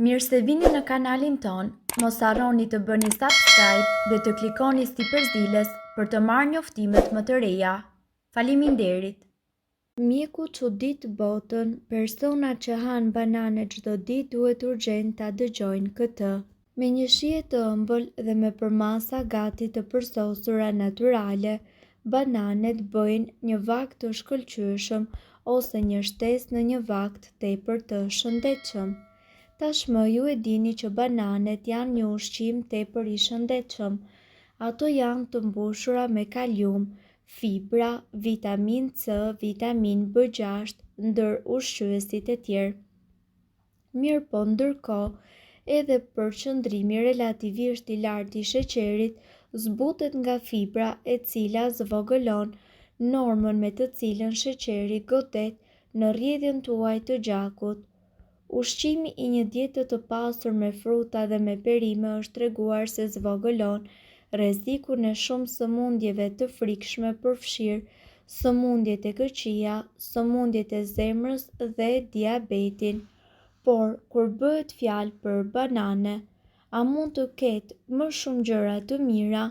Mirë se vini në kanalin ton, mos harroni të bëni subscribe dhe të klikoni si përzieles për të marrë njoftimet më të reja. Faleminderit! Mjeku çudit botën, persona që hanë banane çdo ditë duhet urgjent ta dëgjojnë këtë. Me një shije të ëmbël dhe me përmasa gati të përsosura natyrale, bananet bëjnë një vakt të shkëlqyeshëm ose një shtesë në një vakt tepër të shëndetshëm. Tashmë ju e dini që bananet janë një ushqim tepër i shëndetshëm. Ato janë të mbushura me kalium, fibra, vitamin C, vitamin B6, ndër ushqyesit e tjerë. Mirë po ndërkohë, edhe përqëndrimi relativisht i lartë i sheqerit zbutet nga fibra e cila zvogëlon normën me të cilën sheqeri godet në rrjedhën tuaj të gjakut. Ushqimi i një diete të pasur me fruta dhe me perime është treguar se zvogëlon rrezikun e shumë sëmundjeve të frikshme përfshirë sëmundjet e këqija, sëmundjet e zemrës dhe diabetin. Por, kur bëhet fjalë për banane, a mund të ketë më shumë gjëra të mira?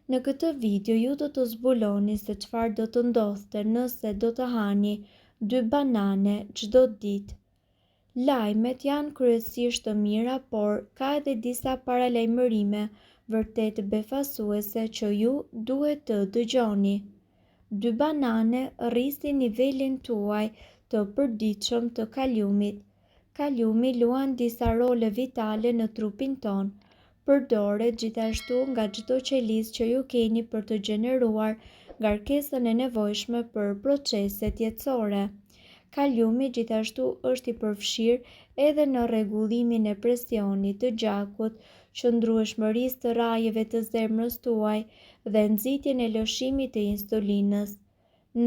Në këtë video ju do të zbuloni se çfarë do të ndodhte nëse do të hani 2 banane çdo ditë. Lajmet janë kryesisht të mira, por ka edhe disa paralajmërime vërtet befasuese që ju duhet të dëgjoni. 2 banane rrisin nivelin tuaj të përditshëm të kaliumit. Kaliumi luan disa role vitale në trupin ton. Përdoret gjithashtu nga çdo qelizë që ju keni për të gjeneruar ngarkesën e nevojshme për proceset jetësore. Kaliumi gjithashtu është i përfshirë edhe në rregullimin e presionit të gjakut, qëndrueshmërisë të rajeve të zemrës tuaj dhe nxitjen e lëshimit të insulinës.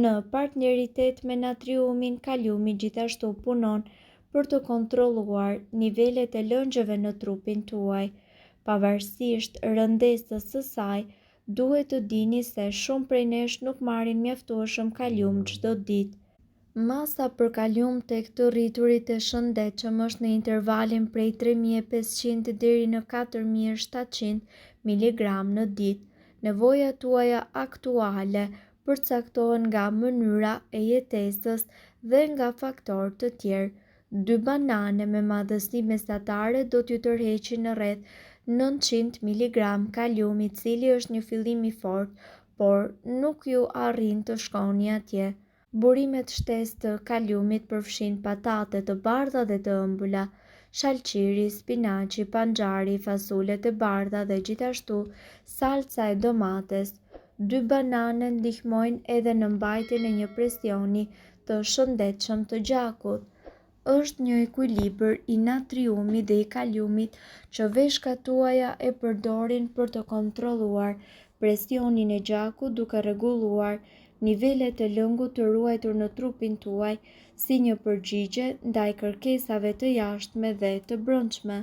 Në partneritet me natriumin, kaliumi gjithashtu punon për të kontrolluar nivelet e lëngjeve në trupin tuaj. Pavarësisht rëndesës së saj, duhet të dini se shumë prej nesh nuk marrin mjaftueshëm kalium çdo ditë. Masa për kalium tek të rriturit e shëndetshëm është në intervalin prej 3500 deri në 4700 mg në ditë. Nevojat tuaja aktuale përcaktohen nga mënyra e jetesës dhe nga faktorë të tjerë. 2 banane me madhësi mesatare do t'ju tërheqin në rreth 900 mg kalium, i cili është një fillim i fortë, por nuk ju arrin të shkoni atje. Burimet shtesë të kaliumit përfshin patate të bardha dhe të ëmbëla, shalqiri, spinaqi, panxari, fasulet e bardha dhe gjithashtu salca e domates. 2 banane ndihmojnë edhe në mbajtjen e një presioni të shëndetshëm të gjakut. Është një ekuilibër i natriumit dhe i kaliumit që veshkat tuaja e përdorin për të kontrolluar presionin e gjakut duke rregulluar nivelet e lëngut të ruajtur në trupin tuaj si një përgjigje ndaj kërkesave të jashtme dhe të brendshme.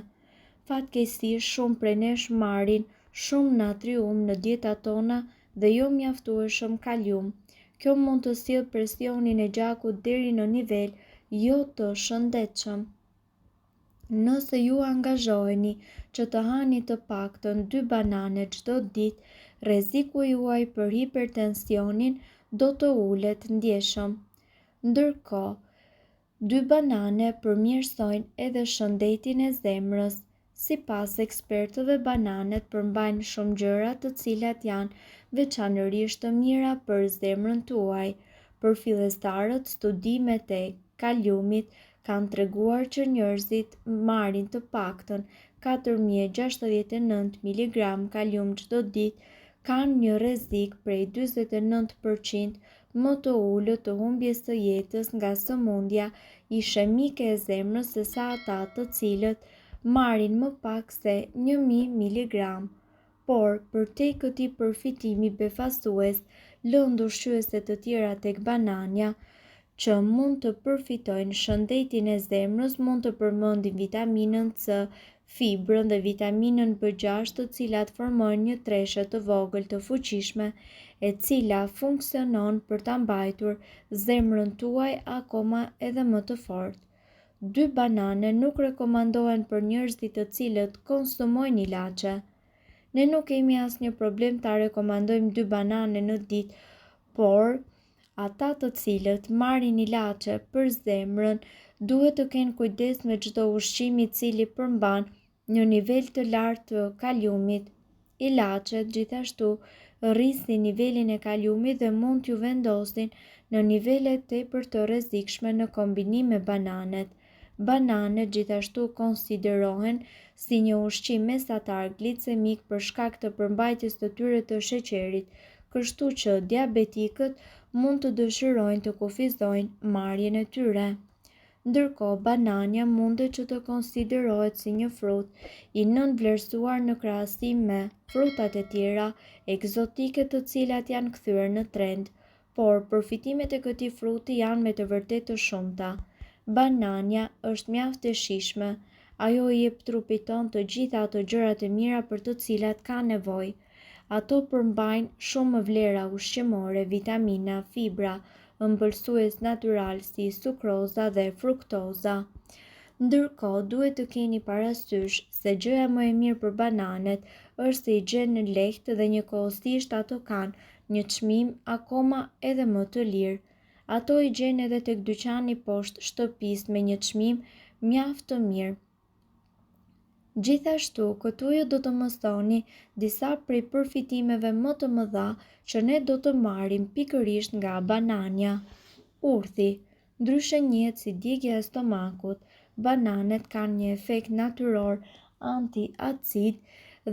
Fatkeqësisht shumë prej nesh marrin shumë natrium në dietat tona dhe jo mjaftueshëm kalium. Kjo mund të sjellë presionin e gjakut deri në nivel jo të shëndetshëm. Nëse ju angazhoheni që të hani të paktën 2 banane çdo ditë, rreziku juaj për hipertensionin do të ulet ndjeshëm. Ndërkohë, 2 banane përmirësojnë edhe shëndetin e zemrës. Sipas ekspertëve, bananet përmbajnë shumë gjëra të cilat janë veçanërisht të mira për zemrën tuaj. Për fillestarët, studimet e kaliumit kanë treguar që njerëzit marrin të paktën 4069 mg kalium çdo ditë kanë një rrezik prej 49% më të ulët të humbjes së jetës nga sëmundja ishemike e zemrës sesa ata të cilët marrin më pak se 1000 mg. Por, përtej këtij përfitimi befasues, lëndë ushqyese të tjera tek banania që mund të përfitojnë shëndetin e zemrës mund të përmendim vitaminën C, fibrën dhe vitaminën B6, të cilat formojnë një treshe të vogël të fuqishme, e cila funksionon për ta mbajtur zemrën tuaj akoma edhe më të fortë. 2 banane nuk rekomandohen për njerëzit të cilët konsumojnë ilaçe. Ne nuk kemi asnjë problem ta rekomandojmë 2 banane në ditë, por ata të cilët marrin ilaçe për zemrën duhet të kenë kujdes me çdo ushqim i cili përmban një nivel të lartë të kaliumit. Ilaçet gjithashtu rrisin nivelin e kaliumit dhe mund t'ju vendosin në nivele tepër të rrezikshme në kombinim me bananet. Bananet gjithashtu konsiderohen si një ushqim mesatar glicemik për shkak të përmbajtjes të tyre të sheqerit, kështu që diabetikët mund të dëshirojnë të kufizojnë marrjen e tyre. Ndërkohë, banania mundet që të konsiderohet si një frut i nënvlerësuar në krahasim me frutat e tjera ekzotike të cilat janë kthyer në trend, por përfitimet e këtij fruti janë me të vërtetë të shumta. Banania është mjaft e shijshme, ajo i jep trupit ton të gjitha ato gjërat e mira për të cilat ka nevojë. Ato përmbajnë shumë vlera ushqimore, vitamina, fibra, ëmbëlsues natyral si sukroza dhe fruktoza. Ndërkohë, duhet të keni parasysh se gjëja më e mirë për bananet është se i gjen në lehtë dhe njëkohësisht ato kanë një çmim akoma edhe më të lirë. Ato i gjen edhe tek dyqani poshtë shtëpisë me një çmim mjaft të mirë. Gjithashtu, këtu ju do të mësoni disa prej përfitimeve më të mëdha që ne do të marrim pikërisht nga banania. Urthi, ndryshe njihet si djegja e stomakut, bananet kanë një efekt natyror anti-acid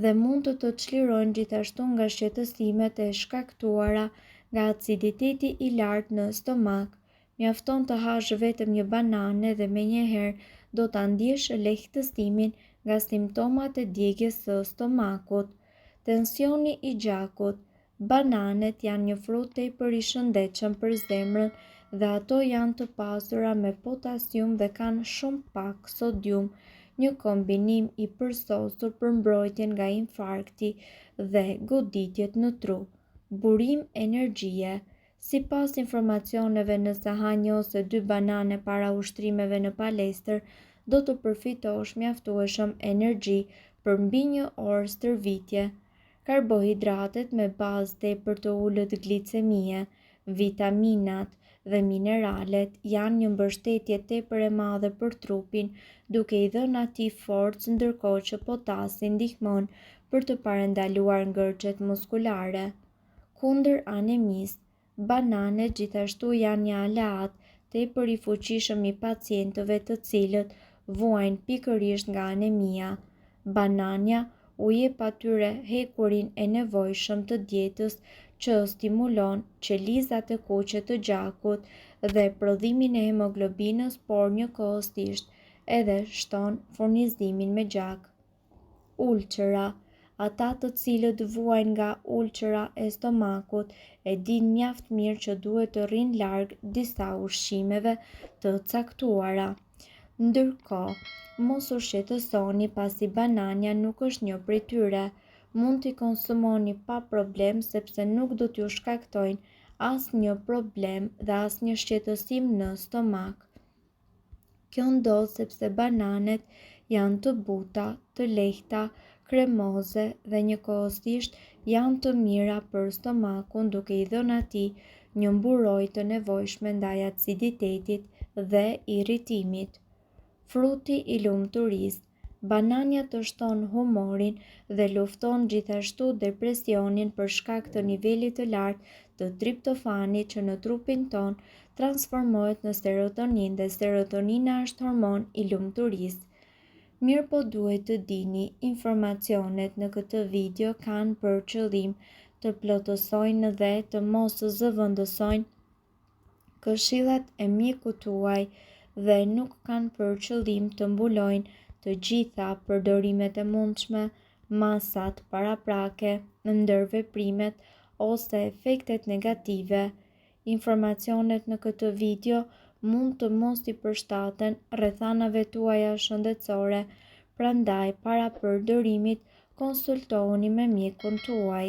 dhe mund të çlirojnë gjithashtu nga shqetësimet e shkaktuara nga aciditeti i lartë në stomak. Mjafton të hash vetëm një banane dhe menjëherë do ta ndjesh lehtësimin nga simptomat e djegjes së stomakut. Tensioni i gjakut. Bananet janë një frut tepër i shëndetshëm për zemrën dhe ato janë të pasura me potasium dhe kanë shumë pak sodium, një kombinim i përsosur për mbrojtjen nga infarkti dhe goditjet në tru. Burim energjie. Sipas informacioneve, nëse ha 1 ose 2 banane para ushtrimeve në palestër, do të përfitosh mjaftueshëm energji për mbi 1 orë stërvitje. Karbohidratet me bazë tepër të ulët glicemie, vitaminat dhe mineralet janë një mbështetje tepër e madhe për trupin, duke i dhënë atij forcë, ndërkohë që potasi ndihmon për të parandaluar ngërçet muskulare. Kundër anemisë, bananet gjithashtu janë një aleat tepër i fuqishëm i pacientëve të cilët vuajnë pikërisht nga anemia. Banania u jep atyre hekurin e nevojshëm të dietës që stimulon qelizat e kuqe të gjakut dhe prodhimin e hemoglobinës, por njëkohësisht edhe shton furnizimin me gjak. Ulçëra. Ata të cilët vuajnë nga ulçëra e stomakut e dinë mjaft mirë që duhet të rrinë larg disa ushqimeve të caktuara. Ndërkohë, mos u shqetësoni pasi banania nuk është një prej tyre. Mund t'i konsumoni pa problem sepse nuk do t'ju shkaktojnë asnjë problem dhe asnjë shqetësim në stomak. Kjo ndodh sepse bananet janë të buta, të lehta, kremoze dhe njëkohësisht janë të mira për stomakun, duke i dhënë atij një mburojtje të nevojshme ndaj aciditetit dhe irritimit. Fruti i lumturisë. Banania të shton humorin dhe lufton gjithashtu depresionin për shkak të nivelit të lartë të triptofanit që në trupin ton transformohet në serotonin dhe serotonina është hormon i lumturisë. Mirë po duhet të dini, informacionet në këtë video kanë për qëllim të plotësojnë dhe të mos zëvendësojnë këshillat e mjekut tuaj dhe nuk kanë për qëllim të mbulojnë të gjitha përdorimet e mundshme, masat paraprake, ndërveprimet ose efektet negative. Informacionet në këtë video mund të mos i përshtaten rrethanave tuaja shëndetësore, prandaj para përdorimit konsultohuni me mjekun tuaj.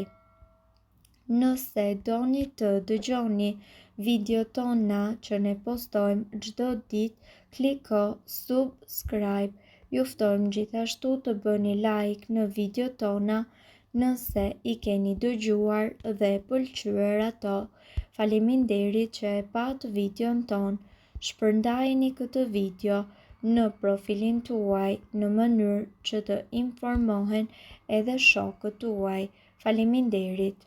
Nëse doni të dëgjoni video tona që ne postojmë çdo ditë, kliko subscribe. Ju ftojmë gjithashtu të bëni like në video tona nëse i keni dëgjuar dhe pëlqyer ato. Faleminderit që e pat videon ton. Shpërndajeni këtë video në profilin tuaj në mënyrë që të informohen edhe shokët tuaj. Faleminderit.